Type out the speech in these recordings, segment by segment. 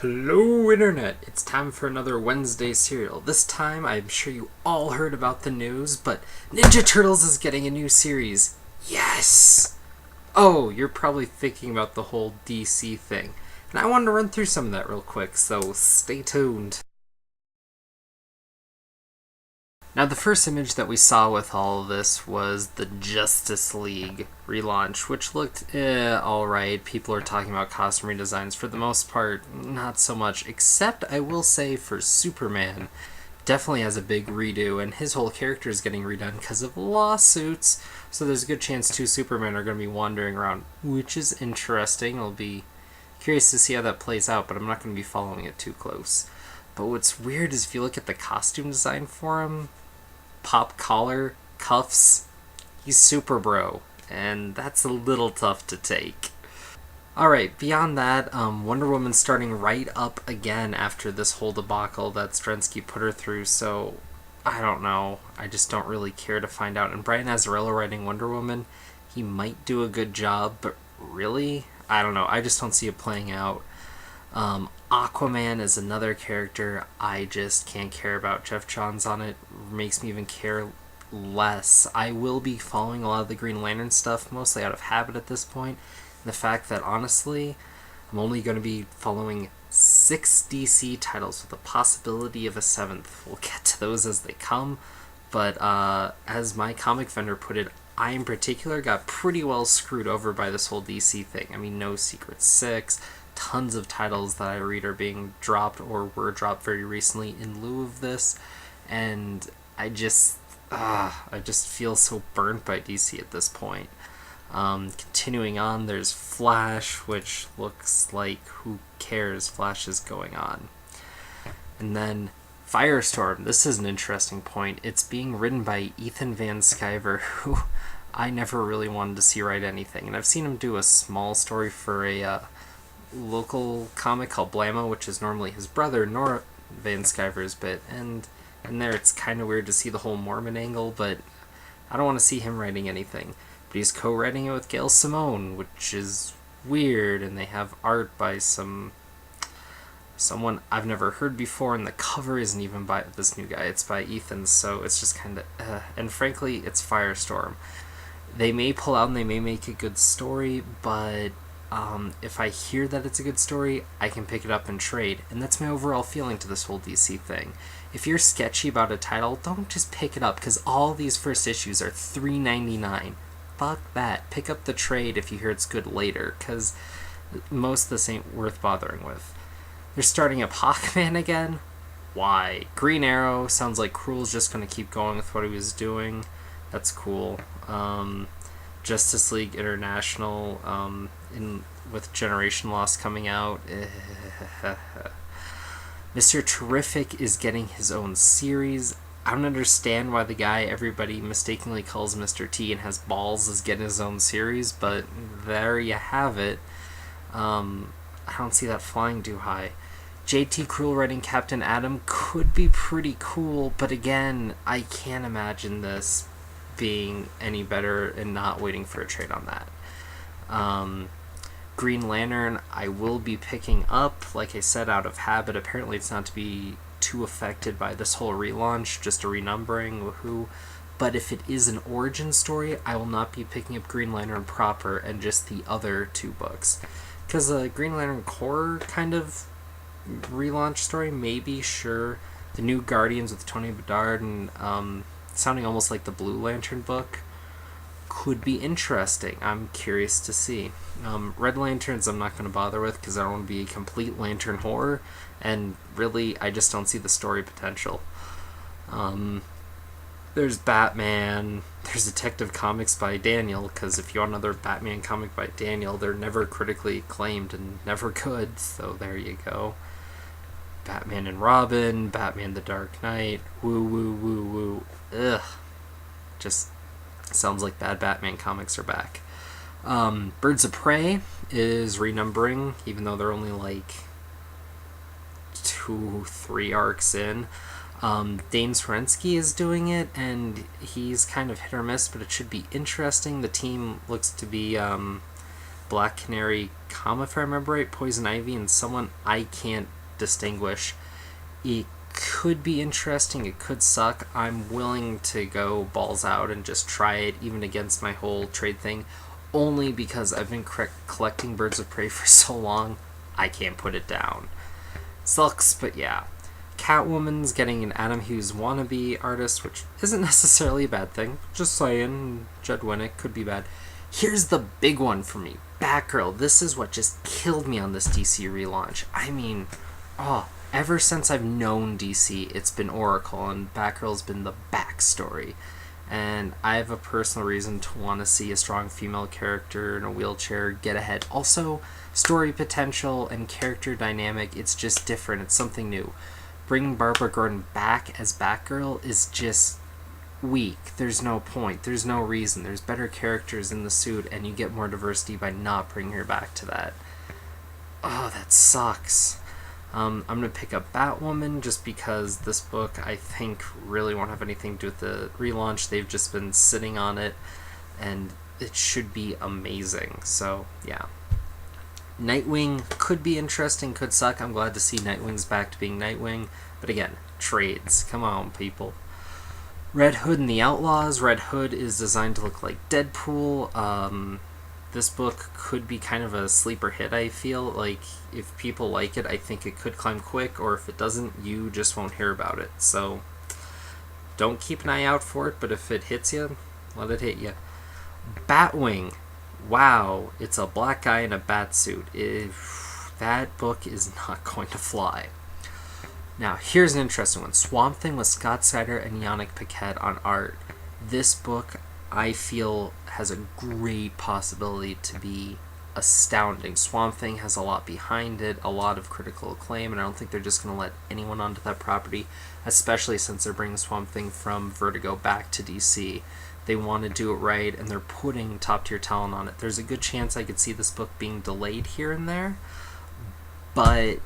Hello Internet! It's time for another Wednesday serial. This time, I'm sure you all heard about the news, but Ninja Turtles is getting a new series. Yes! Oh, you're probably thinking about the whole DC thing. And I wanted to run through some of that real quick, so stay tuned. Now, the first image that we saw with all of this was the Justice League relaunch, which looked alright. People are talking about costume redesigns. For the most part, not so much, except I will say for Superman, definitely has a big redo, and his whole character is getting redone because of lawsuits. So there's a good chance two Supermen are going to be wandering around, which is interesting. I'll be curious to see how that plays out, but I'm not going to be following it too close. But what's weird is if you look at the costume design for him, pop collar, cuffs, he's super bro, and that's a little tough to take. Alright, beyond that, Wonder Woman's starting right up again after this whole debacle that Strensky put her through, so I don't know. I just don't really care to find out. And Brian Azzarello writing Wonder Woman, he might do a good job, but really? I don't know. I just don't see it playing out. Aquaman is another character I just can't care about. Jeff Johns on it makes me even care less. I will be following a lot of the Green Lantern stuff, mostly out of habit at this point. And the fact that, honestly, I'm only going to be following 6 DC titles with the possibility of a 7th. We'll get to those as they come. But as my comic vendor put it, I in particular got pretty well screwed over by this whole DC thing. I mean, no Secret 6, tons of titles that I read are being dropped or were dropped very recently in lieu of this, and I just feel so burnt by DC at this point. Continuing on, there's Flash, which looks like who cares? Flash is going on. And then Firestorm. This is an interesting point. It's being written by Ethan Van Sciver, who I never really wanted to see write anything, and I've seen him do a small story for a local comic called Blammo, which is normally his brother, Nora Van Sciver's bit, and there it's kind of weird to see the whole Mormon angle, but I don't want to see him writing anything. But he's co-writing it with Gail Simone, which is weird, and they have art by someone I've never heard before, and the cover isn't even by this new guy, it's by Ethan, so it's just kind of and frankly, it's Firestorm. They may pull out and they may make a good story, but if I hear that it's a good story, I can pick it up and trade, and that's my overall feeling to this whole DC thing. If you're sketchy about a title, don't just pick it up, because all these first issues are $3.99. Fuck that. Pick up the trade if you hear it's good later, because most of this ain't worth bothering with. They're starting up Hawkman again? Why? Green Arrow sounds like Cruel's just going to keep going with what he was doing. That's cool. Justice League International, with Generation Loss coming out. Mr. Terrific is getting his own series. I don't understand why the guy everybody mistakenly calls Mr. T and has balls is getting his own series, but there you have it. I don't see that flying too high. JT Cruel writing Captain Atom could be pretty cool, but again, I can't imagine this being any better and not waiting for a trade on that. Green Lantern, I will be picking up, like I said, out of habit. Apparently it's not to be too affected by this whole relaunch, just a renumbering, woohoo. But if it is an origin story, I will not be picking up Green Lantern proper and just the other 2 books. Because the Green Lantern Corps kind of relaunch story, maybe, sure. The new Guardians with Tony Bedard and sounding almost like the Blue Lantern book could be interesting. I'm curious to see. Red Lanterns I'm not going to bother with because I don't want to be a complete Lantern horror, and really I just don't see the story potential. There's Batman, there's Detective Comics by Daniel, because if you want another Batman comic by Daniel, they're never critically acclaimed and never good, so there you go. Batman and Robin, Batman the Dark Knight, woo woo woo woo, ugh. Just sounds like bad Batman comics are back. Birds of Prey is renumbering, even though they're only like 2-3 arcs in. Dane Srensky is doing it, and he's kind of hit or miss, but it should be interesting. The team looks to be Black Canary, if I remember right, Poison Ivy, and someone I can't distinguish. It could be interesting, it could suck. I'm willing to go balls out and just try it, even against my whole trade thing, only because I've been collecting Birds of Prey for so long, I can't put it down. Sucks, but yeah. Catwoman's getting an Adam Hughes wannabe artist, which isn't necessarily a bad thing. Just saying, Judd Winnick could be bad. Here's the big one for me. Batgirl. This is what just killed me on this DC relaunch. I mean, ever since I've known DC, it's been Oracle, and Batgirl's been the backstory. And I have a personal reason to want to see a strong female character in a wheelchair get ahead. Also, story potential and character dynamic, it's just different. It's something new. Bringing Barbara Gordon back as Batgirl is just weak. There's no point. There's no reason. There's better characters in the suit, and you get more diversity by not bringing her back to that. Oh, that sucks. I'm going to pick up Batwoman just because this book, I think, really won't have anything to do with the relaunch. They've just been sitting on it, and it should be amazing. So, yeah. Nightwing could be interesting, could suck. I'm glad to see Nightwing's back to being Nightwing. But again, trades. Come on, people. Red Hood and the Outlaws. Red Hood is designed to look like Deadpool. This book could be kind of a sleeper hit, I feel. Like, if people like it, I think it could climb quick, or if it doesn't, you just won't hear about it. So, don't keep an eye out for it, but if it hits you, let it hit you. Batwing. Wow, it's a black guy in a bat suit. That book is not going to fly. Now, here's an interesting one. Swamp Thing with Scott Snyder and Yannick Paquette on art. This book, I feel, has a great possibility to be astounding. Swamp Thing has a lot behind it, a lot of critical acclaim, and I don't think they're just going to let anyone onto that property, especially since they're bringing Swamp Thing from Vertigo back to DC. They want to do it right, and they're putting top-tier talent on it. There's a good chance I could see this book being delayed here and there, but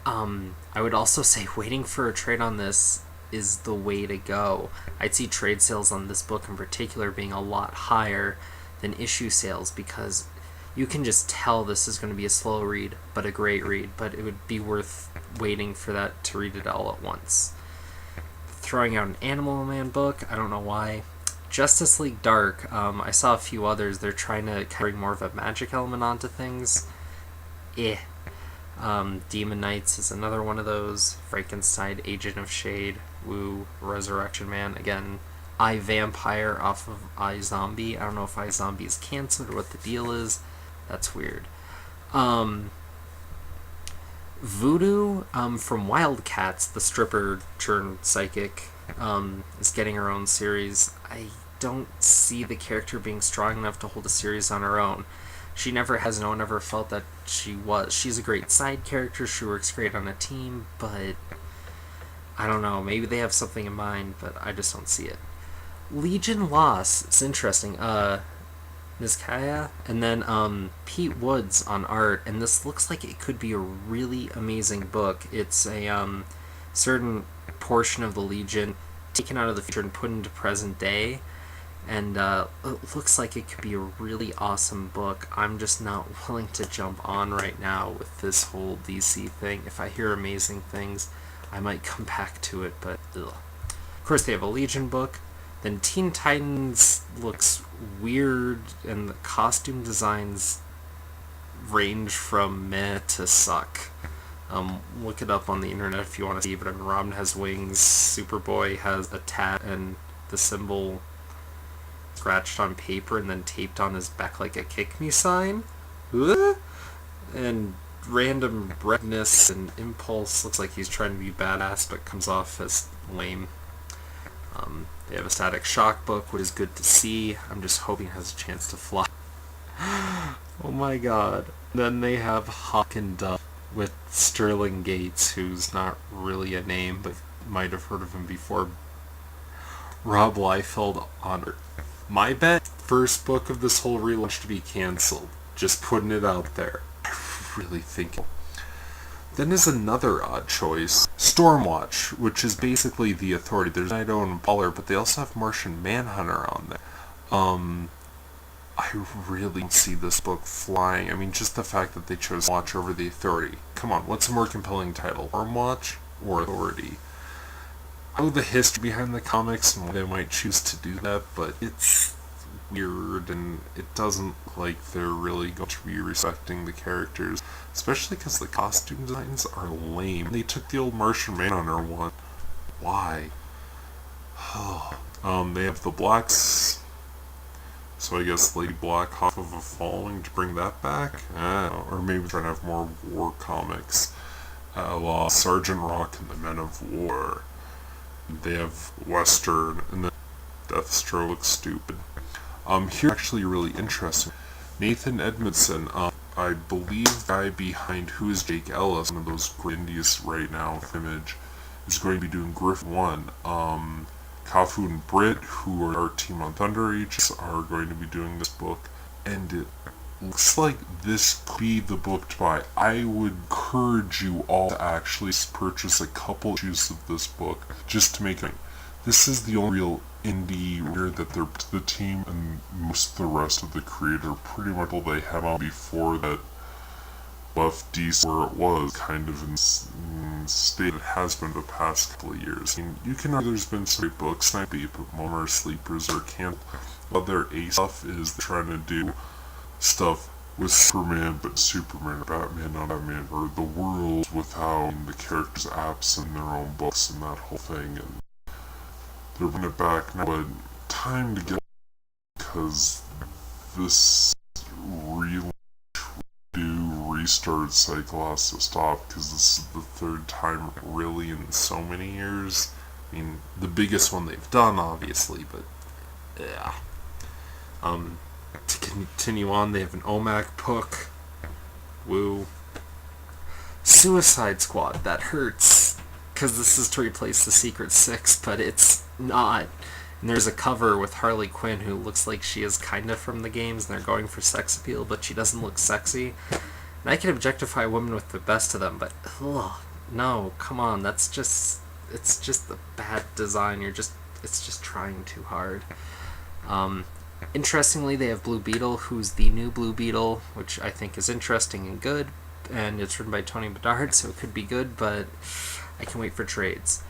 I would also say waiting for a trade on this is the way to go. I'd see trade sales on this book in particular being a lot higher than issue sales, because you can just tell this is going to be a slow read, but a great read, but it would be worth waiting for that to read it all at once. Throwing out an Animal Man book, I don't know why. Justice League Dark, I saw a few others. They're trying to bring more of a magic element onto things. Demon Knights is another one of those. Frankenstein, Agent of Shade, Woo, Resurrection Man. Again, iVampire off of iZombie. I don't know if iZombie is canceled or what the deal is. That's weird. Voodoo from Wildcats, the stripper turned psychic, is getting her own series. I don't see the character being strong enough to hold a series on her own. She never has. No one ever felt that she was. She's a great side character. She works great on a team, but I don't know. Maybe they have something in mind, but I just don't see it. Legion Loss. It's interesting. Ms. Kaya, and then Pete Woods on art, and this looks like it could be a really amazing book. It's a certain portion of the Legion taken out of the future and put into present day, and it looks like it could be a really awesome book. I'm just not willing to jump on right now with this whole DC thing. If I hear amazing things, I might come back to it, but ugh. Of course they have a Legion book. Then Teen Titans looks weird, and the costume designs range from meh to suck. Look it up on the internet if you want to see, but I mean, Robin has wings, Superboy has a tat and the symbol scratched on paper and then taped on his back like a kick me sign. And random redness and Impulse looks like he's trying to be badass but comes off as lame. They have a Static Shock book, which is good to see. I'm just hoping it has a chance to fly. Oh my god. Then they have Hawk and Dove with Sterling Gates, who's not really a name, but might have heard of him before. Rob Liefeld on it. My bet, first book of this whole relaunch to be cancelled. Just putting it out there. I really think it. Then is another odd choice, Stormwatch, which is basically the Authority. There's Nido and Baller, but they also have Martian Manhunter on there. I really don't see this book flying. I mean, just the fact that they chose Watch over the Authority. Come on, what's a more compelling title? Watch or Authority? I know the history behind the comics and why they might choose to do that, but it's weird and it doesn't look like they're really going to be respecting the characters, especially because the costume designs are lame. They took the old Martian Manhunter one. Why? They have the Blacks, so I guess Lady Black off of a following to bring that back? Or maybe trying to have more war comics. Sergeant Rock and the Men of War. They have Western, and then Deathstroke looks stupid. Here actually really interesting. Nathan Edmondson, I believe the guy behind Who is Jake Ellis, one of those great indies right now, Image, is going to be doing Griffin 1. Kafu and Britt, who are our team on Thunder Ages, are going to be doing this book, and it looks like this could be the book to buy. I would encourage you all to actually purchase a couple issues of this book just to make it. This is the only real indie reader that they're to the team, and most of the rest of the creator pretty much all they had on before that left DC where it was, kind of in state it has been the past couple of years. I mean, you can argue there's been some great books, but more are sleepers or can't. Other A stuff is trying to do stuff with Superman, but Superman or Batman, not Batman, or the world without the characters absent in their own books and that whole thing. And they're bringing it back now, but time to get, because this really restart cycle has to stop, because this is the third time really in so many years. I mean, the biggest one they've done, obviously, but yeah. To continue on, they have an OMAC book. Woo. Suicide Squad. That hurts, because this is to replace the Secret Six, but it's not. And there's a cover with Harley Quinn who looks like she is kind of from the games, and they're going for sex appeal, but she doesn't look sexy. And I can objectify women with the best of them, but no, come on, it's just a bad design. It's just trying too hard. Interestingly, they have Blue Beetle, who's the new Blue Beetle, which I think is interesting and good, and it's written by Tony Bedard, so it could be good, but I can wait for trades.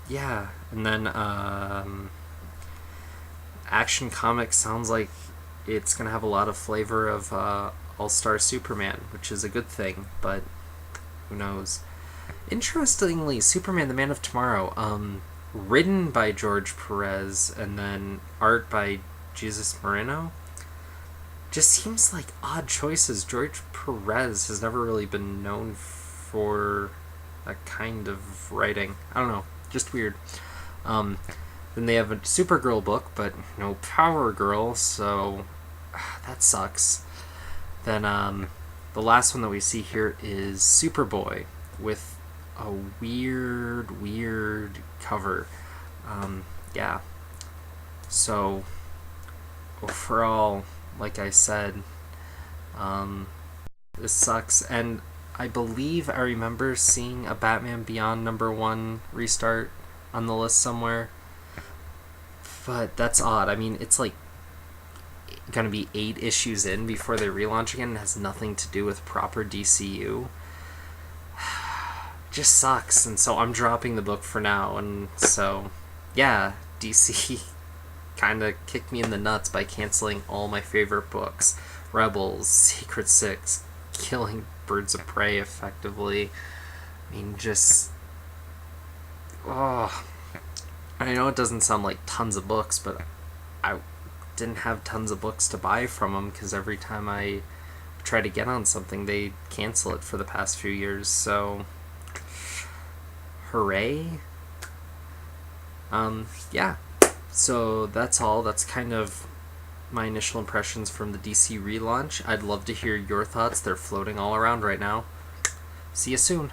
Yeah, and then Action Comics sounds like it's going to have a lot of flavor of All-Star Superman, which is a good thing, but who knows. Interestingly, Superman the Man of Tomorrow, written by George Perez and then art by Jesus Moreno, just seems like odd choices. George Perez has never really been known for that kind of writing. I don't know, just weird. Then they have a Supergirl book, but no Power Girl, so that sucks. Then the last one that we see here is Superboy with a weird cover. Yeah. So overall, like I said, this sucks. And I believe I remember seeing a Batman Beyond #1 restart on the list somewhere. But that's odd. I mean, it's like gonna be 8 issues in before they relaunch again. It has nothing to do with proper DCU. Just sucks. And so I'm dropping the book for now. And so, yeah, DC kind of kicked me in the nuts by canceling all my favorite books. Rebels, Secret Six, killing Birds of Prey effectively. I mean, just... oh... I know it doesn't sound like tons of books, but I didn't have tons of books to buy from them because every time I try to get on something, they cancel it for the past few years. So, hooray! Yeah. So that's all. That's kind of my initial impressions from the DC relaunch. I'd love to hear your thoughts. They're floating all around right now. See you soon.